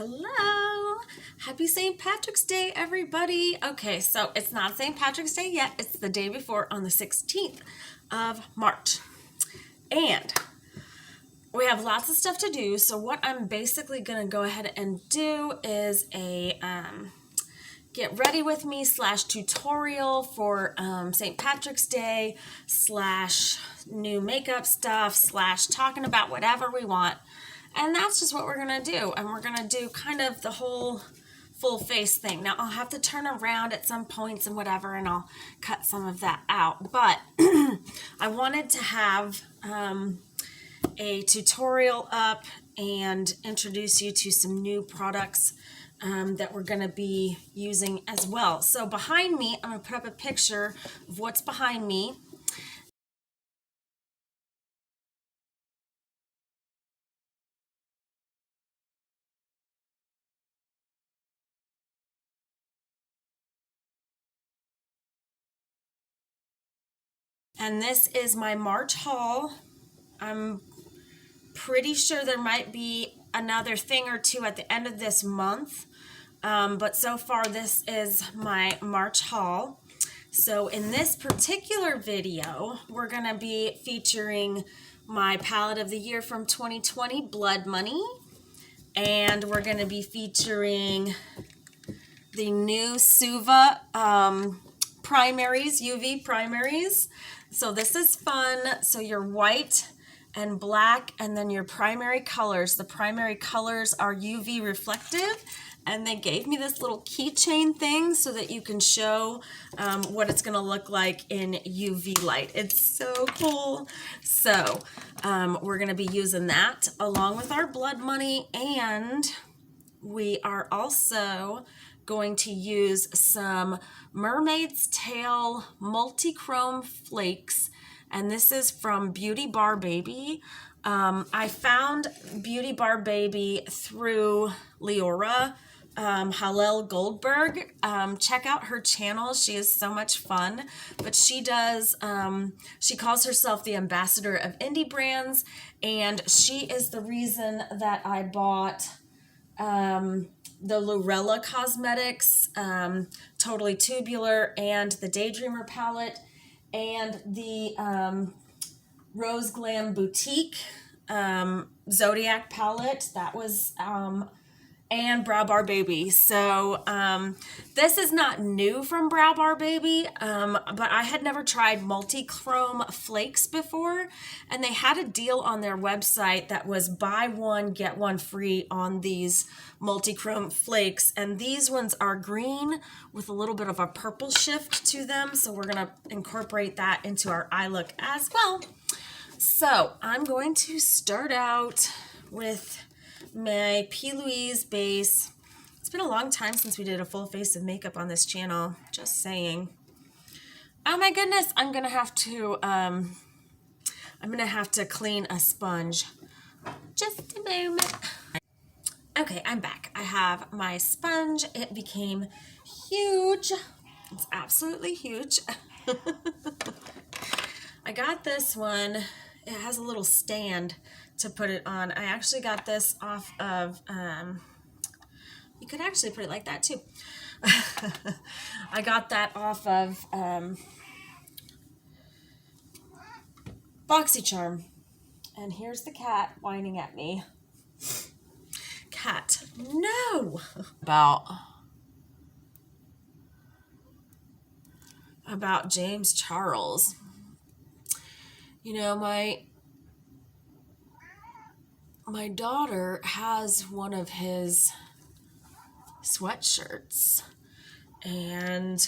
Hello! Happy St. Patrick's Day, everybody. Okay, so it's not St. Patrick's Day yet. It's the day before on the 16th of March. And we have lots of stuff to do. So what I'm basically going to go ahead and do is a get ready with me / tutorial for St. Patrick's Day / new makeup stuff / talking about whatever we want. And that's just what we're going to do. And we're going to do kind of the whole full face thing. Now, I'll have to turn around at some points and whatever, and I'll cut some of that out. But I wanted to have a tutorial up and introduce you to some new products that we're going to be using as well. So behind me, I'm going to put up a picture of what's behind me. And this is my March haul. I'm pretty sure there might be another thing or two at the end of this month. But so far, this is my March haul. So in this particular video, we're going to be featuring my palette of the year from 2020, Blood Money. And we're going to be featuring the new Suva Primaries, UV Primaries. So this is fun. So your white and black, and then your primary colors. The primary colors are UV reflective, and they gave me this little keychain thing so that you can show what it's going to look like in UV light. It's so cool. So we're going to be using that along with our Blood Money, and we are also going to use some Mermaid's Tail Multichrome Flakes, and this is from Beauty Bar Baby. I found Beauty Bar Baby through Leora Hallel Goldberg. Check out her channel. She is so much fun, but she does, she calls herself the ambassador of indie brands, and she is the reason that I bought the Lurella Cosmetics Totally Tubular and the Daydreamer palette and the Rose Glam Boutique Zodiac palette. That was and Brow Bar Baby. So this is not new from Brow Bar Baby, but I had never tried Multichrome Flakes before, and they had a deal on their website that was buy one, get one free on these Multichrome Flakes, and these ones are green with a little bit of a purple shift to them, so we're going to incorporate that into our eye look as well. So I'm going to start out with my P. Louise base. It's been a long time since we did a full face of makeup on this channel. Just saying. Oh my goodness, I'm gonna have to clean a sponge. Just a moment. Okay, I'm back. I have my sponge. It became huge. It's absolutely huge. I got this one. It has a little stand to put it on. I actually got this off of, you could actually put it like that too. I got that off of BoxyCharm. And here's the cat whining at me. Cat, no! About James Charles. You know, my daughter has one of his sweatshirts, and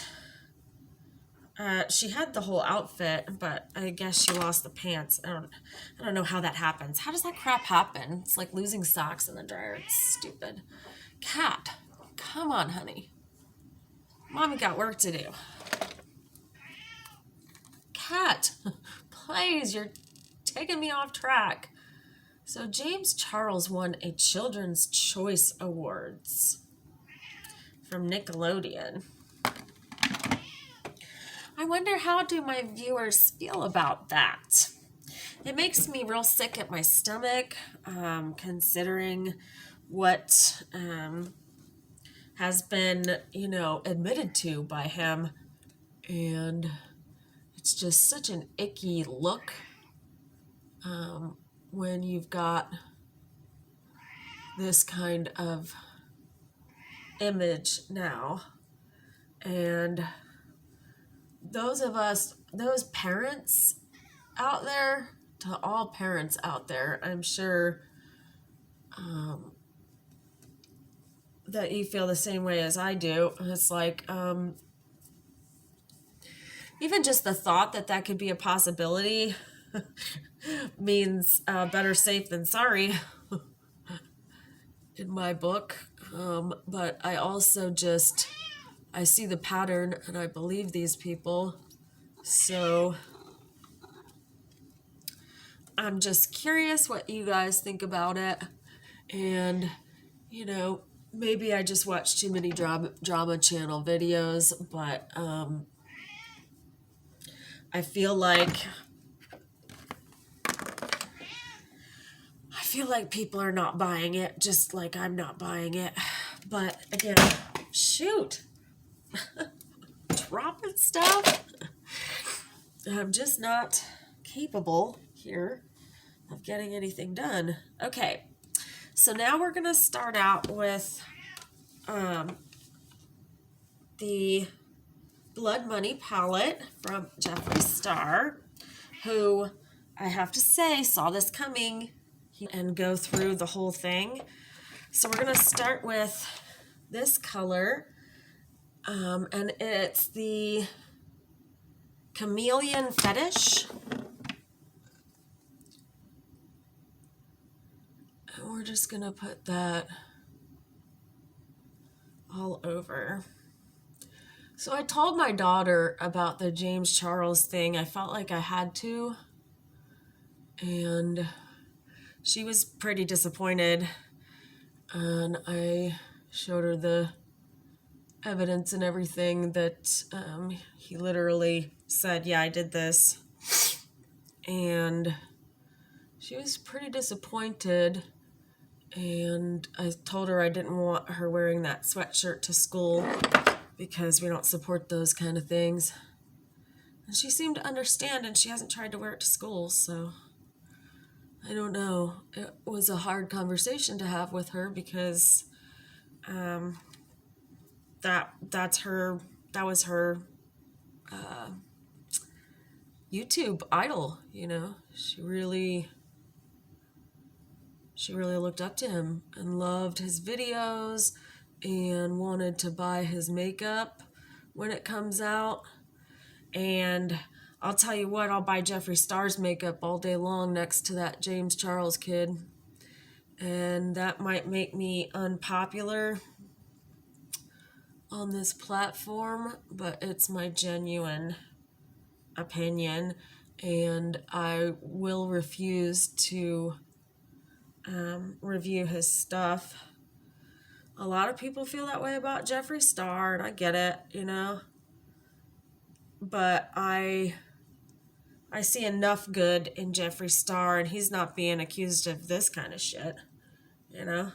she had the whole outfit, but I guess she lost the pants. I don't know how that happens. How does that crap happen? It's like losing socks in the dryer. It's stupid. Cat, come on, honey. Mommy got work to do. Cat, please, you're taking me off track. So James Charles won a Children's Choice Awards from Nickelodeon. I wonder, how do my viewers feel about that? It makes me real sick at my stomach, considering what has been, you know, admitted to by him. And it's just such an icky look when you've got this kind of image now. And those parents out there, to all parents out there, I'm sure that you feel the same way as I do. It's like, even just the thought that that could be a possibility means better safe than sorry in my book. But I also just, I see the pattern and I believe these people. So I'm just curious what you guys think about it. And, you know, maybe I just watch too many drama channel videos, but I feel like people are not buying it, just like I'm not buying it. But again, shoot, dropping stuff. I'm just not capable here of getting anything done. Okay, so now we're gonna start out with the Blood Money palette from Jeffree Star, who I have to say saw this coming and go through the whole thing. So we're going to start with this color, and it's the Chameleon Fetish. And we're just going to put that all over. So I told my daughter about the James Charles thing. I felt like I had to. And she was pretty disappointed. And I showed her the evidence and everything that he literally said, yeah, I did this. And she was pretty disappointed. And I told her I didn't want her wearing that sweatshirt to school because we don't support those kind of things. And she seemed to understand, and she hasn't tried to wear it to school, so I don't know. It was a hard conversation to have with her because that was her YouTube idol, you know. She really looked up to him and loved his videos and wanted to buy his makeup when it comes out. And I'll tell you what, I'll buy Jeffree Star's makeup all day long next to that James Charles kid. And that might make me unpopular on this platform, but it's my genuine opinion, and I will refuse to review his stuff. A lot of people feel that way about Jeffree Star, and I get it, you know. But I see enough good in Jeffree Star, and he's not being accused of this kind of shit, you know.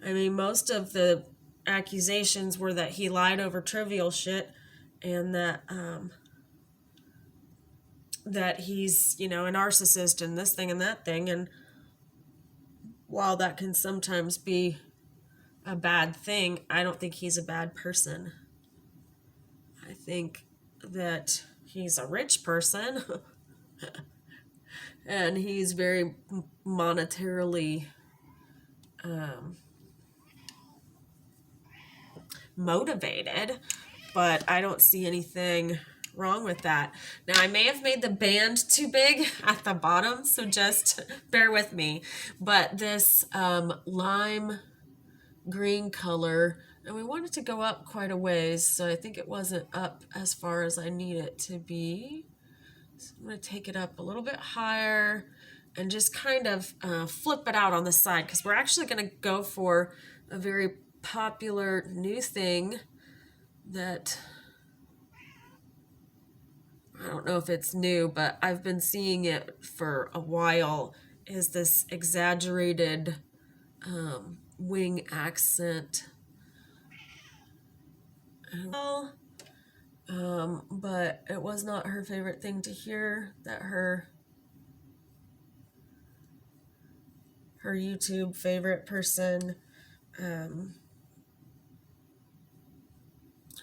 I mean, most of the accusations were that he lied over trivial shit, and that that he's, you know, a narcissist and this thing and that thing. And while that can sometimes be a bad thing, I don't think he's a bad person. I think that he's a rich person and he's very monetarily motivated, but I don't see anything wrong with that. Now, I may have made the band too big at the bottom, so just bear with me. But this lime green color, and we want it to go up quite a ways, so I think it wasn't up as far as I need it to be. So I'm going to take it up a little bit higher and just kind of flip it out on the side, because we're actually going to go for a very popular new thing that I don't know if it's new, but I've been seeing it for a while, is this exaggerated wing accent. Well, but it was not her favorite thing to hear that her YouTube favorite person, her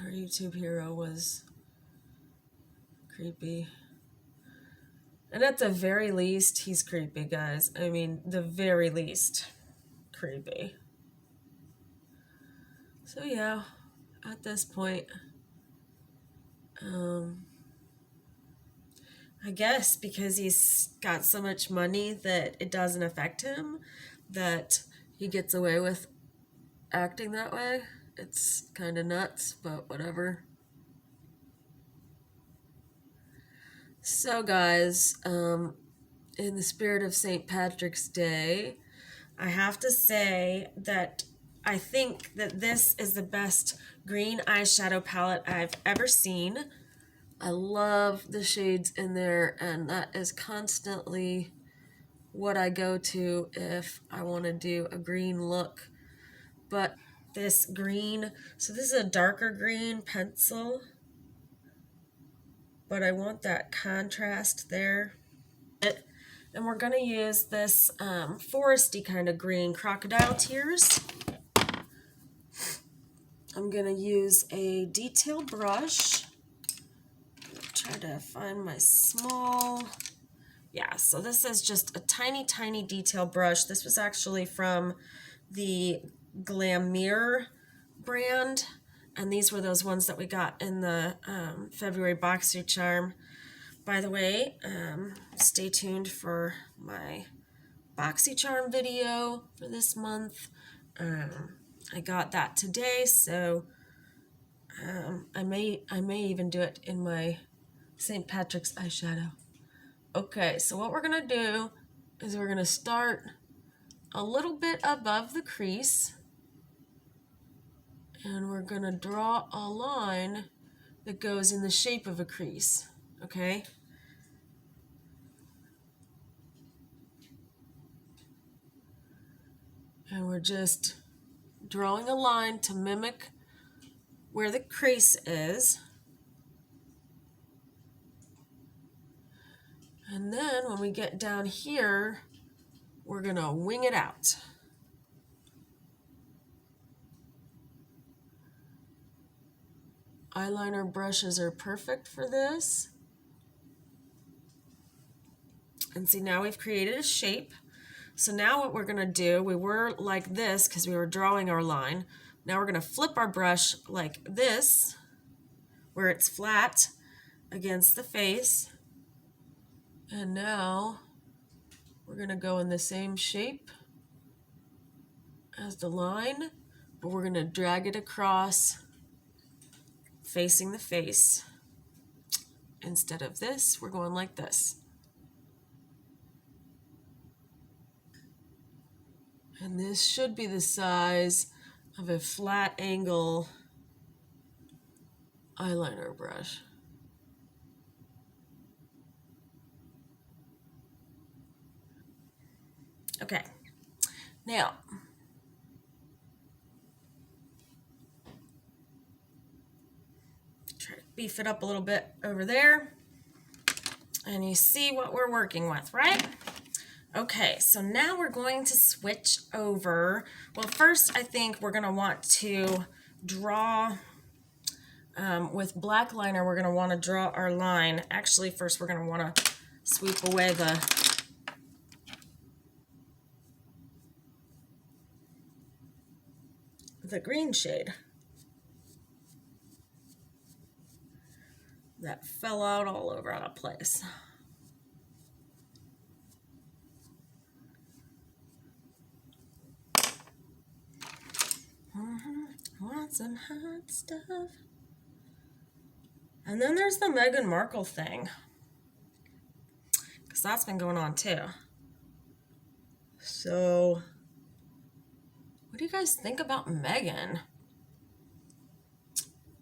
YouTube hero was creepy. And at the very least, he's creepy, guys. I mean, the very least creepy. So yeah, at this point, I guess because he's got so much money that it doesn't affect him, that he gets away with acting that way. It's kind of nuts, but whatever. So guys, in the spirit of St. Patrick's Day, I have to say that I think that this is the best green eyeshadow palette I've ever seen. I love the shades in there, and that is constantly what I go to if I want to do a green look. But this green, so this is a darker green pencil, but I want that contrast there. And we're going to use this foresty kind of green, Crocodile Tears. I'm going to use a detail brush. Try to find my small... Yeah, so this is just a tiny, tiny detail brush. This was actually from the Glamnetic brand, and these were those ones that we got in the February BoxyCharm. By the way, stay tuned for my BoxyCharm video for this month. I got that today, so I may even do it in my St. Patrick's eyeshadow. Okay, so what we're gonna do is we're gonna start a little bit above the crease, and we're gonna draw a line that goes in the shape of a crease, okay? And we're just drawing a line to mimic where the crease is. And then when we get down here, we're gonna wing it out. Eyeliner brushes are perfect for this. And see, now we've created a shape. So now what we're gonna do, we were like this because we were drawing our line. Now we're gonna flip our brush like this, where it's flat against the face. And now we're gonna go in the same shape as the line, but we're gonna drag it across facing the face. Instead of this, we're going like this. And this should be the size of a flat angle eyeliner brush. Okay, now try to beef it up a little bit over there. And you see what we're working with, right? Okay, so now we're going to switch over. Well, first I think we're gonna want to draw, with black liner, we're gonna wanna draw our line. Actually, first we're gonna wanna sweep away the green shade that fell out all over the place. Want some hot stuff. And then there's the Meghan Markle thing, because that's been going on too. So, what do you guys think about Meghan?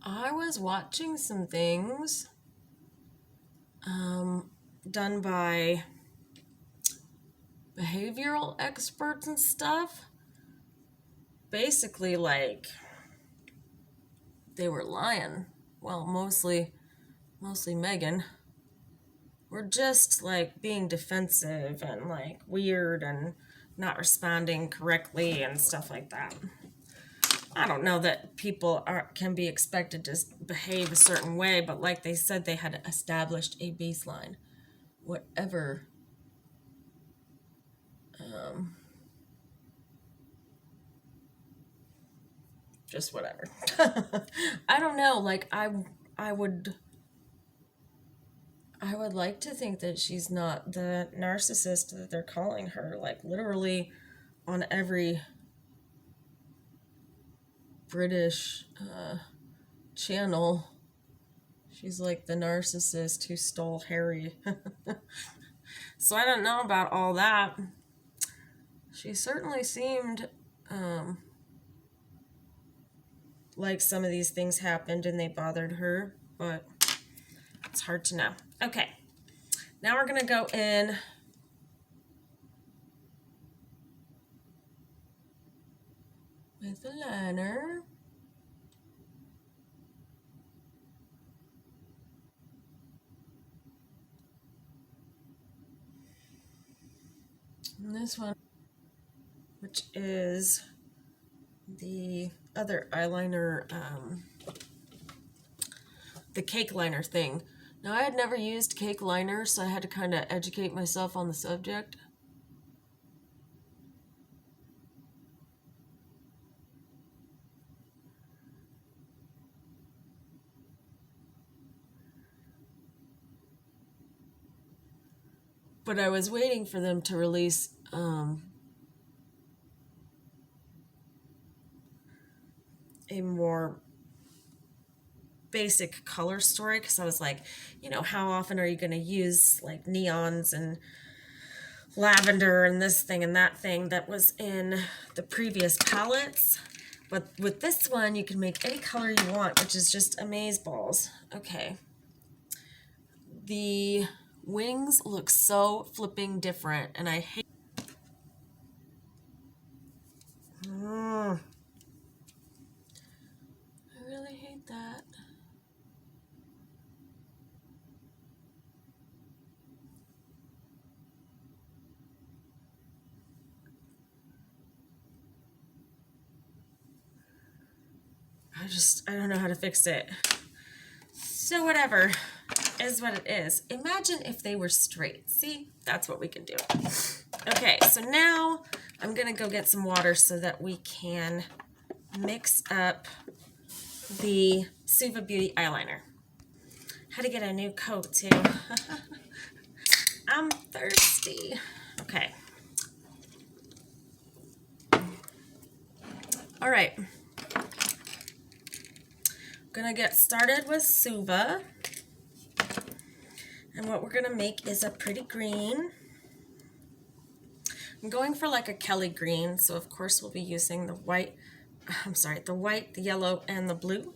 I was watching some things done by behavioral experts and stuff, basically like they were lying. Well, mostly Megan. We're just like being defensive and like weird and not responding correctly and stuff like that. I don't know that people can be expected to behave a certain way, but like they said, they had established a baseline. Whatever. Just whatever. I don't know. Like I would like to think that she's not the narcissist that they're calling her. Like literally on every British channel, she's like the narcissist who stole Harry. So I don't know about all that. She certainly seemed like some of these things happened and they bothered her, but it's hard to know. Okay, now we're gonna go in with the liner. And this one, which is the other eyeliner, the cake liner thing. Now, I had never used cake liner, so I had to kind of educate myself on the subject. But I was waiting for them to release a more basic color story, because I was like, you know, how often are you going to use like neons and lavender and this thing and that thing that was in the previous palettes? But with this one, you can make any color you want, which is just amazeballs. Okay. The wings look so flipping different, and I hate... I really hate that. I don't know how to fix it. So whatever is what it is. Imagine if they were straight. See, that's what we can do. Okay, so now I'm gonna go get some water so that we can mix up the Suva Beauty eyeliner. Had to get a new coat too. I'm thirsty. Okay. All right. Gonna get started with Suva. And what we're gonna make is a pretty green. I'm going for like a Kelly green, so of course we'll be using the white, the white, the yellow, and the blue.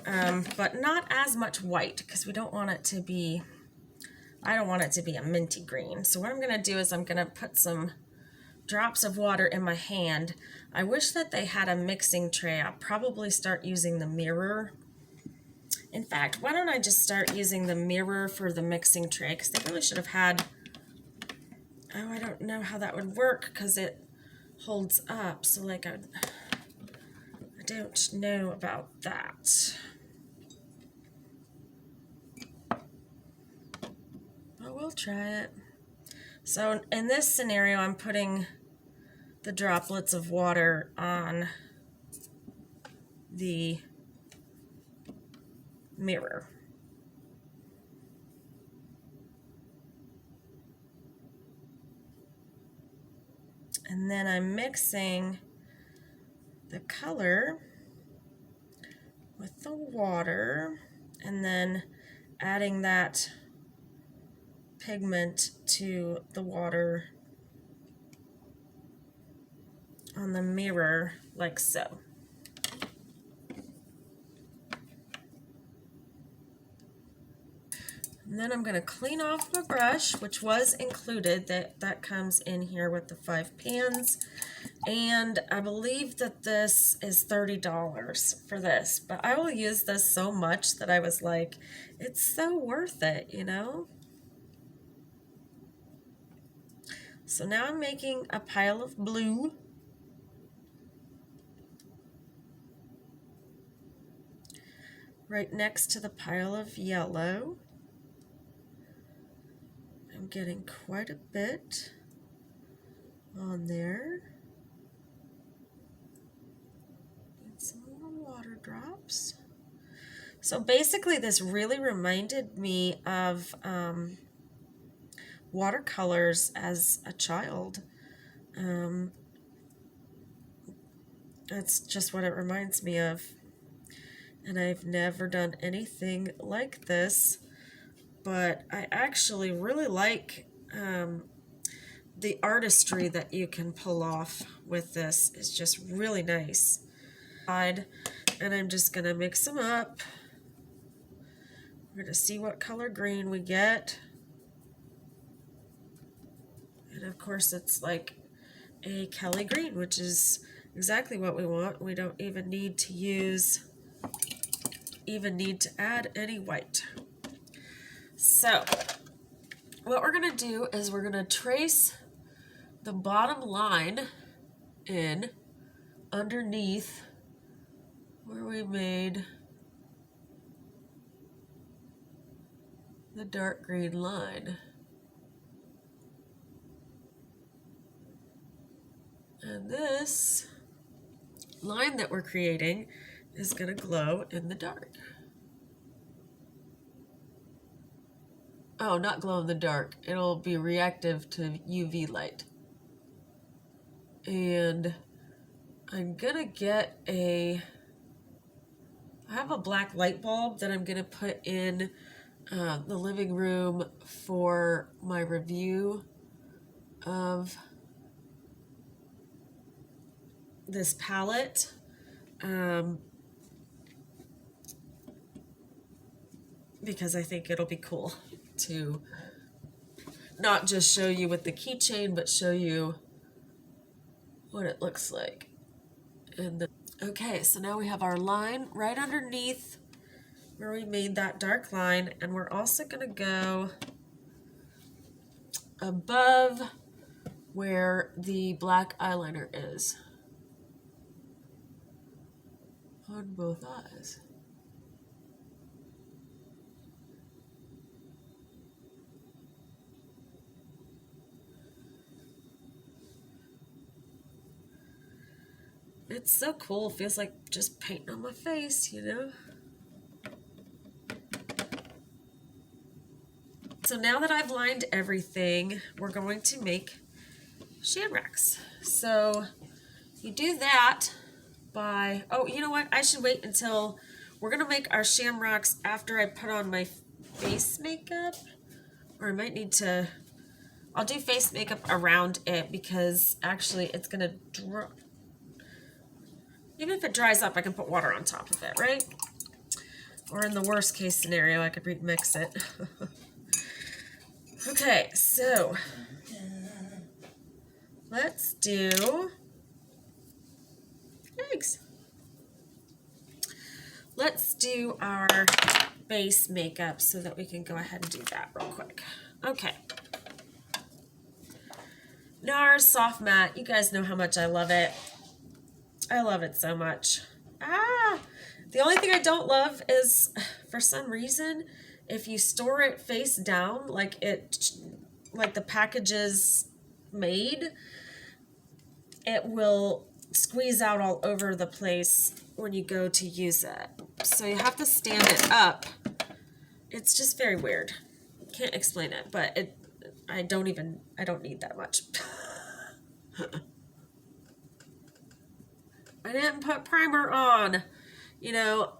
But not as much white, because we don't want it to be, I don't want it to be a minty green. So what I'm gonna do is I'm gonna put some drops of water in my hand. I wish that they had a mixing tray. I'll probably start using the mirror. In fact, why don't I just start using the mirror for the mixing tray? Because they really should have had... Oh, I don't know how that would work because it holds up. So, like, I don't know about that. But we'll try it. So, in this scenario, I'm putting the droplets of water on the mirror. And then I'm mixing the color with the water and then adding that pigment to the water on the mirror like so. And then I'm going to clean off my brush, which was included. That comes in here with the 5 pans. And I believe that this is $30 for this. But I will use this so much that I was like, it's so worth it, you know? So now I'm making a pile of blue. Right next to the pile of yellow. I'm getting quite a bit on there. Get some little water drops. So basically this really reminded me of watercolors as a child. That's just what it reminds me of. And I've never done anything like this. But I actually really like the artistry that you can pull off with this. Is just really nice. And I'm just going to mix them up. We're going to see what color green we get. And of course it's like a Kelly green, which is exactly what we want. We don't even need to add any white. So what we're going to do is we're going to trace the bottom line in underneath where we made the dark green line. And this line that we're creating is going to glow in the dark. Oh, not glow in the dark. It'll be reactive to UV light. And I'm going to get I have a black light bulb that I'm going to put in the living room for my review of this palette. Because I think it'll be cool to not just show you with the keychain, but show you what it looks like. Okay, so now we have our line right underneath where we made that dark line, and we're also going to go above where the black eyeliner is on both eyes. It's so cool. It feels like just painting on my face, you know? So now that I've lined everything, we're going to make shamrocks. So you do that by, oh, you know what? I should wait until we're going to make our shamrocks after I put on my face makeup. Or I might need to, I'll do face makeup around it because actually it's going to dry. Even if it dries up, I can put water on top of it, right? Or in the worst case scenario, I could remix it. Okay, so let's do eggs. Let's do our base makeup so that we can go ahead and do that real quick. Okay. Nars Soft Matte. You guys know how much I love it. I love it so much. The only thing I don't love is, for some reason, if you store it face down, like the package is made, it will squeeze out all over the place when you go to use it. So you have to stand it up. It's just very weird. Can't explain it, but I don't need that much. I didn't put primer on. You know,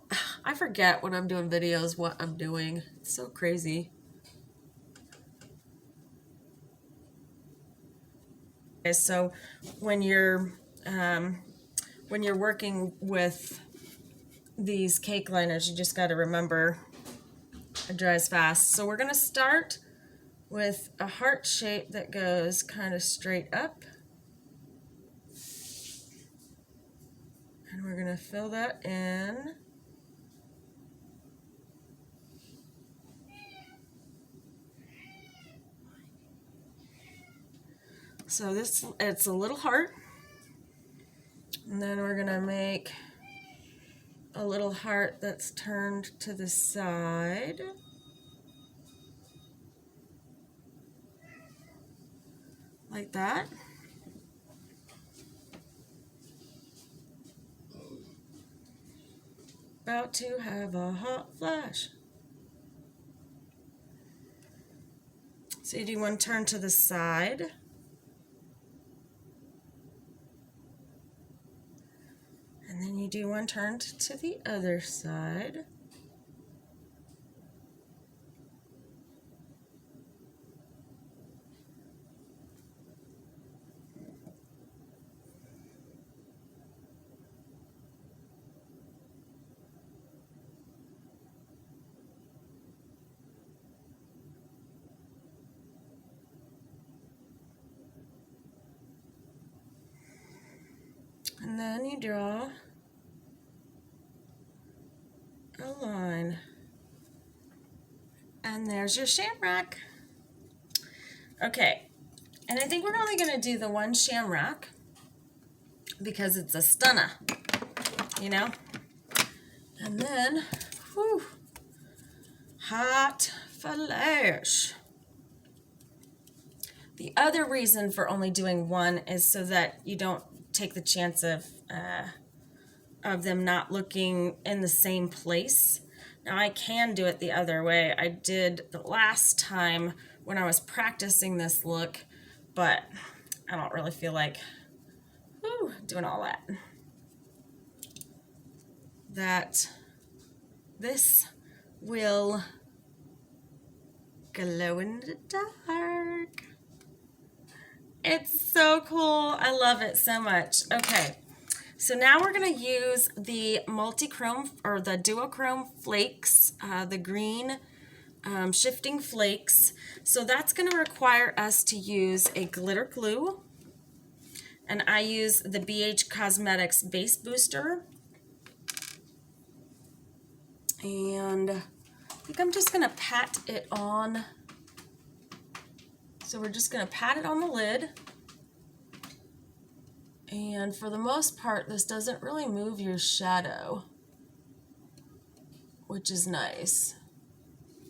I forget when I'm doing videos what I'm doing. It's so crazy. Okay, so when you're working with these cake liners, you just got to remember it dries fast. So we're going to start with a heart shape that goes kind of straight up. And we're going to fill that in. So it's a little heart. And then we're going to make a little heart that's turned to the side. Like that. About to have a hot flash. So you do one turn to the side. And then you do one turn to the other side. And then you draw a line. And there's your shamrock. Okay, and I think we're only going to do the one shamrock because it's a stunner, you know? And then, whew, hot flash. The other reason for only doing one is so that you don't take the chance of them not looking in the same place. Now I can do it the other way. I did the last time when I was practicing this look, but I don't really feel like doing all that. This will glow in the dark. It's so cool. I love it so much. Okay, so now we're going to use the Multichrome or the Duochrome Flakes, the green shifting flakes. So that's going to require us to use a glitter glue. And I use the BH Cosmetics Base Booster. And I think I'm just going to pat it on. So we're just going to pat it on the lid. And for the most part, this doesn't really move your shadow, which is nice.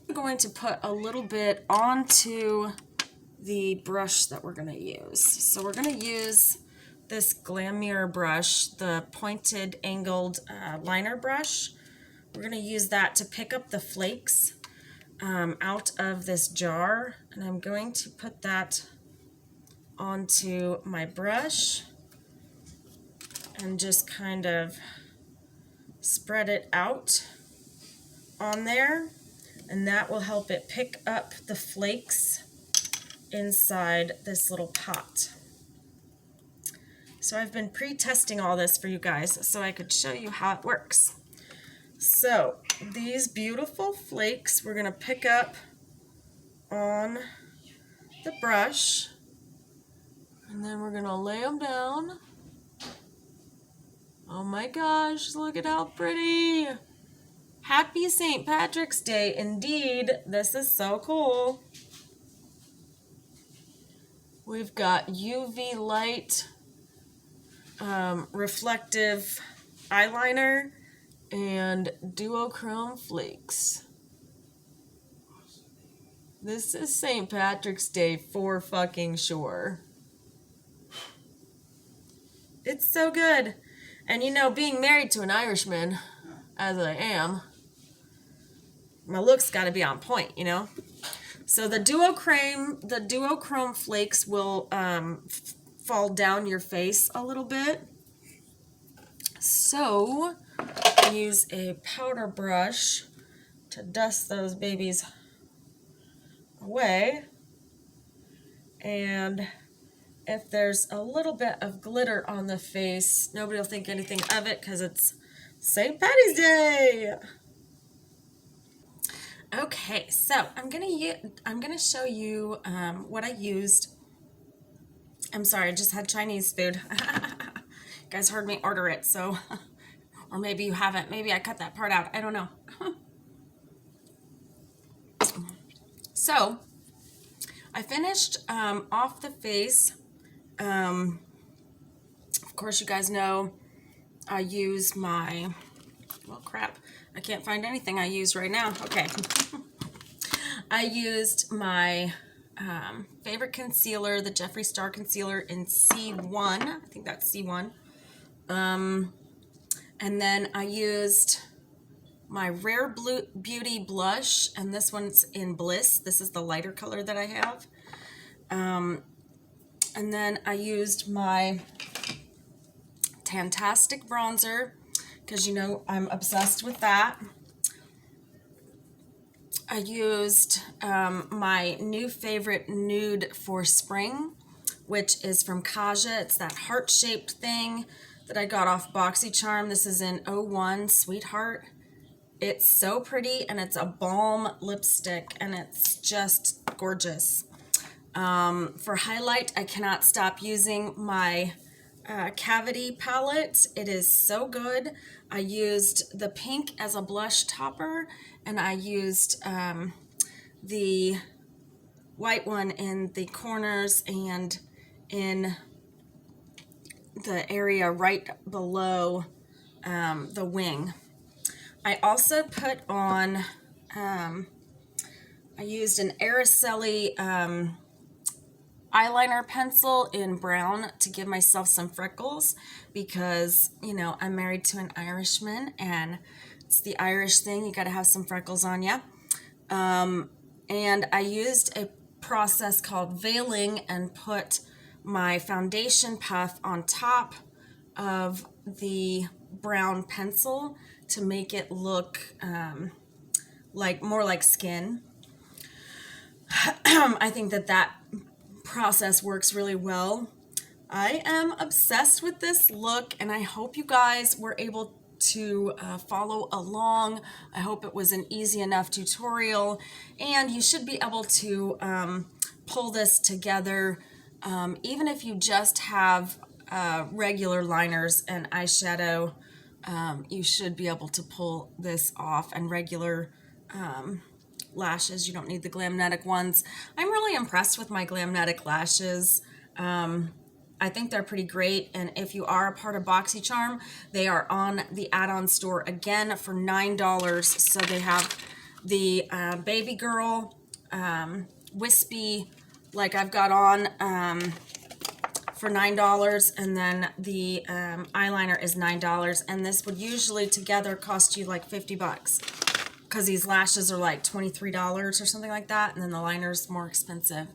I'm going to put a little bit onto the brush that we're going to use. So we're going to use this Glamnetic brush, the pointed angled liner brush. We're going to use that to pick up the flakes out of this jar, and I'm going to put that onto my brush and just kind of spread it out on there, and that will help it pick up the flakes inside this little pot. So I've been pre-testing all this for you guys so I could show you how it works. So these beautiful flakes we're going to pick up on the brush, and then we're going to lay them down. Oh my gosh, look at how pretty. Happy St. Patrick's Day indeed. This is so cool. We've got UV light reflective eyeliner and duochrome flakes. This is St. Patrick's Day for fucking sure. It's so good. And you know, being married to an Irishman, as I am, my look's got to be on point, you know? So the duochrome flakes will fall down your face a little bit. So use a powder brush to dust those babies away. And if there's a little bit of glitter on the face, nobody will think anything of it because it's St. Patty's Day. Okay, so I'm gonna show you what I used. I'm sorry, I just had Chinese food. You guys heard me order it, so, or maybe you haven't. Maybe I cut that part out. I don't know. So I finished off the face. Of course, you guys know I use my, well, crap. I can't find anything I use right now. Okay. I used my favorite concealer, the Jeffree Star Concealer in C1. I think that's C1. And then I used my Rare Beauty blush, and this one's in Bliss. This is the lighter color that I have. And then I used my Tantastic bronzer, because you know I'm obsessed with that. I used my new favorite nude for spring, which is from Kaja. It's that heart-shaped thing that I got off BoxyCharm. This is in 01 Sweetheart. It's so pretty, and it's a balm lipstick, and it's just gorgeous. For highlight, I cannot stop using my Cavity palette. It is so good. I used the pink as a blush topper, and I used the white one in the corners and in the area right below the wing. I also put on, I used an Araceli eyeliner pencil in brown to give myself some freckles, because, you know, I'm married to an Irishman, and it's the Irish thing. You got to have some freckles on you. And I used a process called veiling and put my foundation puff on top of the brown pencil to make it look like more like skin. I think that process works really well. I am obsessed with this look, and I hope you guys were able to follow along. I hope it was an easy enough tutorial, and you should be able to pull this together even if you just have regular liners and eyeshadow. You should be able to pull this off, and regular lashes. You don't need the Glamnetic ones. I'm really impressed with my Glamnetic lashes. I think they're pretty great, and if you are a part of BoxyCharm, they are on the add-on store again for $9. So they have the baby girl wispy, like I've got on, for $9, and then the eyeliner is $9, and this would usually together cost you like 50 bucks, because these lashes are like $23 or something like that, and then the liner's more expensive.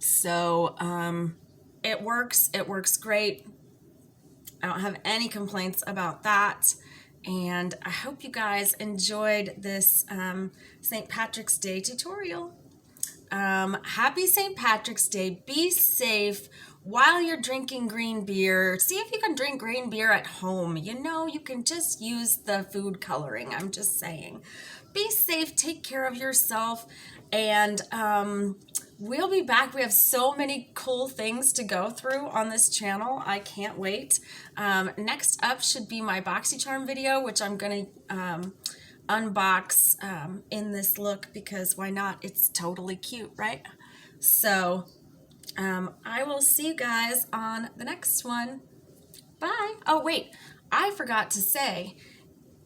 So it works great. I don't have any complaints about that, and I hope you guys enjoyed this St. Patrick's Day tutorial. Happy St. Patrick's Day. Be safe while you're drinking green beer. See if you can drink green beer at home. You know, you can just use the food coloring. I'm just saying. Be safe, take care of yourself, and we'll be back. We have so many cool things to go through on this channel. I can't wait. Next up should be my BoxyCharm video, which I'm going to unbox in this look, because why not? It's totally cute, right? So I will see you guys on the next one. Bye. Oh, wait, I forgot to say,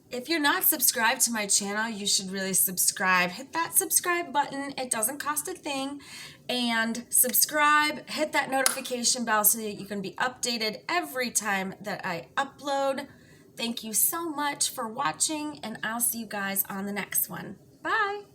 if you're not subscribed to my channel, you should really subscribe. Hit that subscribe button. It doesn't cost a thing. And subscribe, hit that notification bell so that you can be updated every time that I upload. Thank you so much for watching, and I'll see you guys on the next one. Bye.